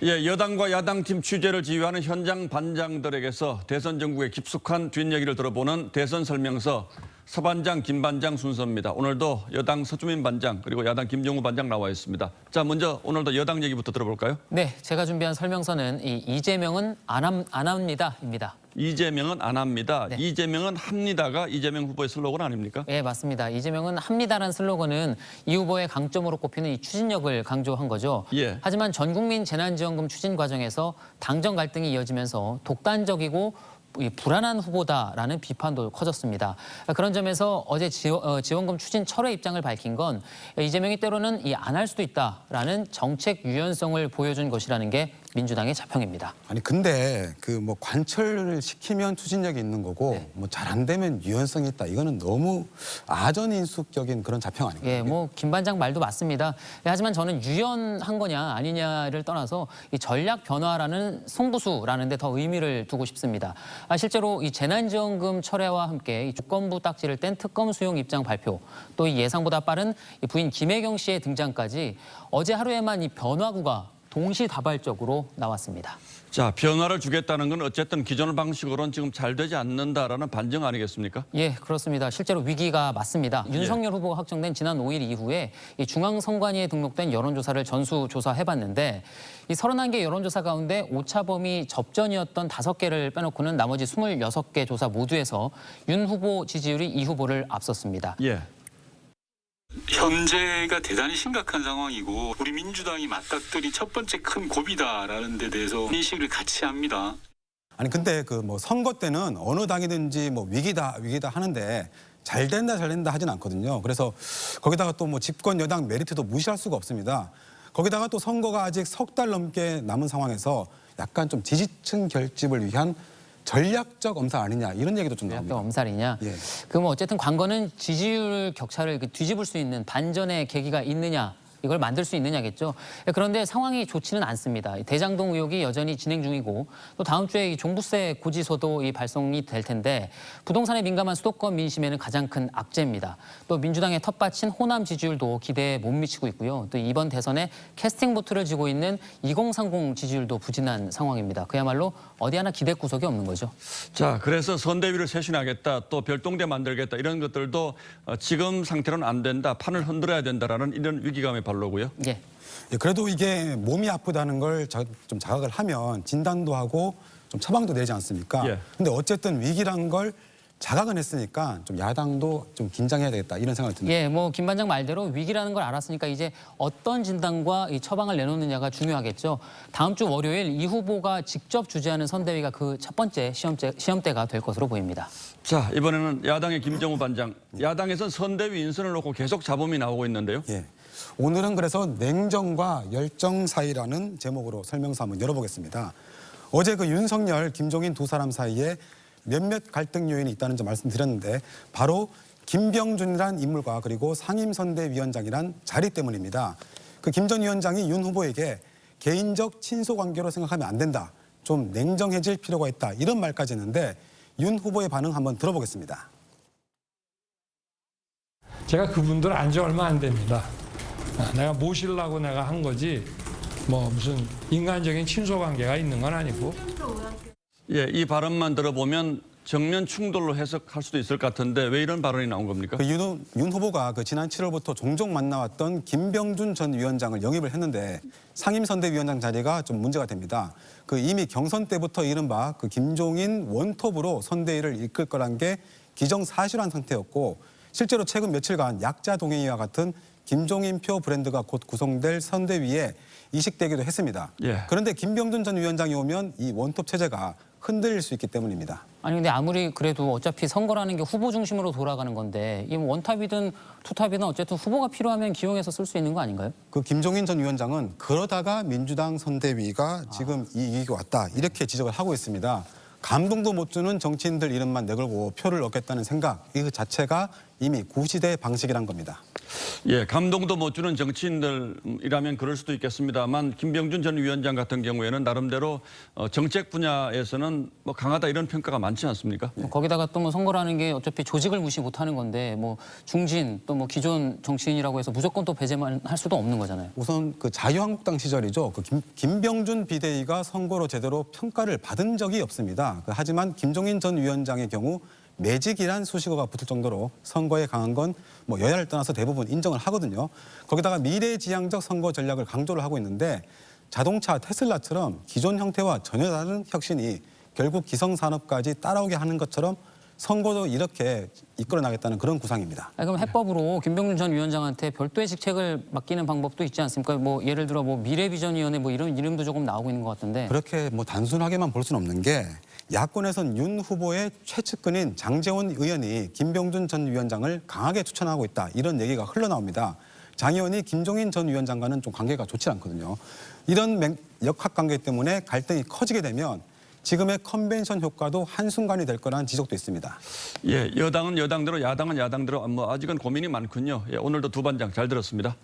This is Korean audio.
예, 여당과 야당팀 취재를 지휘하는 현장 반장들에게서 대선 전국의 깊숙한 뒷얘기를 들어보는 대선 설명서 서반장, 김반장 순서입니다. 오늘도 여당 서주민 반장 그리고 야당 김종우 반장 나와 있습니다. 자, 먼저 오늘도 여당 얘기부터 들어볼까요? 네, 제가 준비한 설명서는 이재명은 안 합니다입니다. 이재명은 안 합니다. 네. 이재명은 합니다가 이재명 후보의 슬로건 아닙니까? 네, 맞습니다. 이재명은 합니다라는 슬로건은 이 후보의 강점으로 꼽히는 이 추진력을 강조한 거죠. 예. 하지만 전국민 재난지원금 추진 과정에서 당정 갈등이 이어지면서 독단적이고 불안한 후보다라는 비판도 커졌습니다. 그런 점에서 어제 지원금 추진 철회 입장을 밝힌 건 이재명이 때로는 안 할 수도 있다라는 정책 유연성을 보여준 것이라는 게 민주당의 자평입니다. 아니 근데 그 뭐 관철을 시키면 추진력이 있는 거고 네. 뭐 잘 안 되면 유연성이 있다. 이거는 너무 아전인수격인 그런 자평 아닌가요? 예, 뭐 김 반장 말도 맞습니다. 하지만 저는 유연한 거냐 아니냐를 떠나서 이 전략 변화라는 송부수라는 데 더 의미를 두고 싶습니다. 실제로 이 재난지원금 철회와 함께 이 조건부 딱지를 뗀 특검 수용 입장 발표, 또 이 예상보다 빠른 이 부인 김혜경 씨의 등장까지 어제 하루에만 이 변화구가 동시다발적으로 나왔습니다. 자, 변화를 주겠다는 건 어쨌든 기존 방식으로는 지금 잘 되지 않는다라는 반증 아니겠습니까? 예, 그렇습니다. 실제로 위기가 맞습니다. 윤석열 후보가 확정된 지난 5일 이후에 이 중앙선관위에 등록된 여론조사를 전수조사해봤는데 이 31개 여론조사 가운데 오차범위 접전이었던 5개를 빼놓고는 나머지 26개 조사 모두에서 윤 후보 지지율이 이 후보를 앞섰습니다. 예. 현재가 대단히 심각한 상황이고 우리 민주당이 맞닥뜨린 첫 번째 큰 고비다라는 데 대해서 인식을 같이 합니다. 아니 근데 그 뭐 선거 때는 어느 당이든지 뭐 위기다 하는데 잘 된다 하진 않거든요. 그래서 거기다가 또 뭐 집권 여당 메리트도 무시할 수가 없습니다. 거기다가 또 선거가 아직 석 달 넘게 남은 상황에서 약간 좀 지지층 결집을 위한 전략적 엄살 아니냐 이런 얘기도 좀 나옵니다. 전략적 엄살이냐. 예. 그럼 어쨌든 관건은 지지율 격차를 뒤집을 수 있는 반전의 계기가 있느냐. 이걸 만들 수 있느냐겠죠. 그런데 상황이 좋지는 않습니다. 대장동 의혹이 여전히 진행 중이고 또 다음 주에 이 종부세 고지서도 발송이 될 텐데 부동산에 민감한 수도권 민심에는 가장 큰 악재입니다. 또 민주당의 텃밭인 호남 지지율도 기대에 못 미치고 있고요. 또 이번 대선에 캐스팅 보트를 쥐고 있는 2030 지지율도 부진한 상황입니다. 그야말로 어디 하나 기대 구석이 없는 거죠. 자, 그래서 선대위를 쇄신하겠다, 또 별동대 만들겠다 이런 것들도 지금 상태로는 안 된다, 판을 흔들어야 된다라는 이런 위기감의 발로고요. 예. 예, 그래도 이게 몸이 아프다는 걸 좀 자각을 하면 진단도 하고 좀 처방도 내지 않습니까? 예. 근데 어쨌든 위기란 걸 자각은 했으니까 좀 야당도 좀 긴장해야 되겠다 이런 생각이 듭니다. 예, 뭐 김 반장 말대로 위기라는 걸 알았으니까 이제 어떤 진단과 이 처방을 내놓느냐가 중요하겠죠. 다음 주 월요일 이 후보가 직접 주재하는 선대위가 그 첫 번째 시험대가 될 것으로 보입니다. 자, 이번에는 야당의 김정우 반장. 야당에선 선대위 인선을 놓고 계속 잡음이 나오고 있는데요. 예. 오늘은 그래서 냉정과 열정 사이라는 제목으로 설명서 한번 열어보겠습니다. 어제 그 윤석열, 김종인 두 사람 사이에 몇몇 갈등 요인이 있다는 점 말씀드렸는데 바로 김병준이란 인물과 그리고 상임선대위원장이란 자리 때문입니다. 그 김 전 위원장이 윤 후보에게 개인적 친소 관계로 생각하면 안 된다. 좀 냉정해질 필요가 있다. 이런 말까지 했는데 윤 후보의 반응 한번 들어보겠습니다. 제가 그분들 안 지 얼마 안 됩니다. 내가 모시려고 내가 한 거지 뭐 무슨 인간적인 친소 관계가 있는 건 아니고. 예, 이 발언만 들어보면 정면 충돌로 해석할 수도 있을 것 같은데 왜 이런 발언이 나온 겁니까? 윤 후보가 그 지난 7월부터 종종 만나왔던 김병준 전 위원장을 영입을 했는데 상임선대위원장 자리가 좀 문제가 됩니다. 그 이미 경선 때부터 이른바 그 김종인 원톱으로 선대위를 이끌 거란 게 기정사실한 상태였고 실제로 최근 며칠간 약자 동행이와 같은 김종인표 브랜드가 곧 구성될 선대위에 이식되기도 했습니다. 예. 그런데 김병준 전 위원장이 오면 이 원톱 체제가 흔들릴 수 있기 때문입니다. 아니 근데 아무리 그래도 어차피 선거라는 게 후보 중심으로 돌아가는 건데 이 원탑이든 투탑이든 어쨌든 후보가 필요하면 기용해서 쓸 수 있는 거 아닌가요? 그 김종인 전 위원장은 그러다가 민주당 선대위가 지금 이 위기가 왔다 이렇게 지적을 하고 있습니다. 감동도 못 주는 정치인들 이름만 내걸고 표를 얻겠다는 생각 이 자체가 이미 구시대 방식이란 겁니다. 예, 감동도 못 주는 정치인들이라면 그럴 수도 있겠습니다만 김병준 전 위원장 같은 경우에는 나름대로 정책 분야에서는 뭐 강하다 이런 평가가 많지 않습니까? 거기다가 또 뭐 선거라는 게 어차피 조직을 무시 못하는 건데 뭐 중진 또 뭐 기존 정치인이라고 해서 무조건 또 배제만 할 수도 없는 거잖아요. 우선 그 자유한국당 시절이죠. 그 김병준 비대위가 선거로 제대로 평가를 받은 적이 없습니다. 하지만 김종인 전 위원장의 경우 매직이란 수식어가 붙을 정도로 선거에 강한 건 뭐 여야를 떠나서 대부분 인정을 하거든요. 거기다가 미래지향적 선거 전략을 강조를 하고 있는데 자동차 테슬라처럼 기존 형태와 전혀 다른 혁신이 결국 기성산업까지 따라오게 하는 것처럼 선거도 이렇게 이끌어 나겠다는 그런 구상입니다. 그럼 해법으로 김병준 전 위원장한테 별도의 직책을 맡기는 방법도 있지 않습니까? 뭐 예를 들어 뭐 미래비전위원회 뭐 이런 이름도 조금 나오고 있는 것 같은데. 그렇게 뭐 단순하게만 볼 수는 없는 게 야권에선 윤 후보의 최측근인 장제원 의원이 김병준 전 위원장을 강하게 추천하고 있다. 이런 얘기가 흘러나옵니다. 장 의원이 김종인 전 위원장과는 좀 관계가 좋지 않거든요. 이런 역학관계 때문에 갈등이 커지게 되면 지금의 컨벤션 효과도 한순간이 될 거라는 지적도 있습니다. 예, 여당은 여당대로 야당은 야당대로 뭐 아직은 고민이 많군요. 예, 오늘도 두 반장 잘 들었습니다.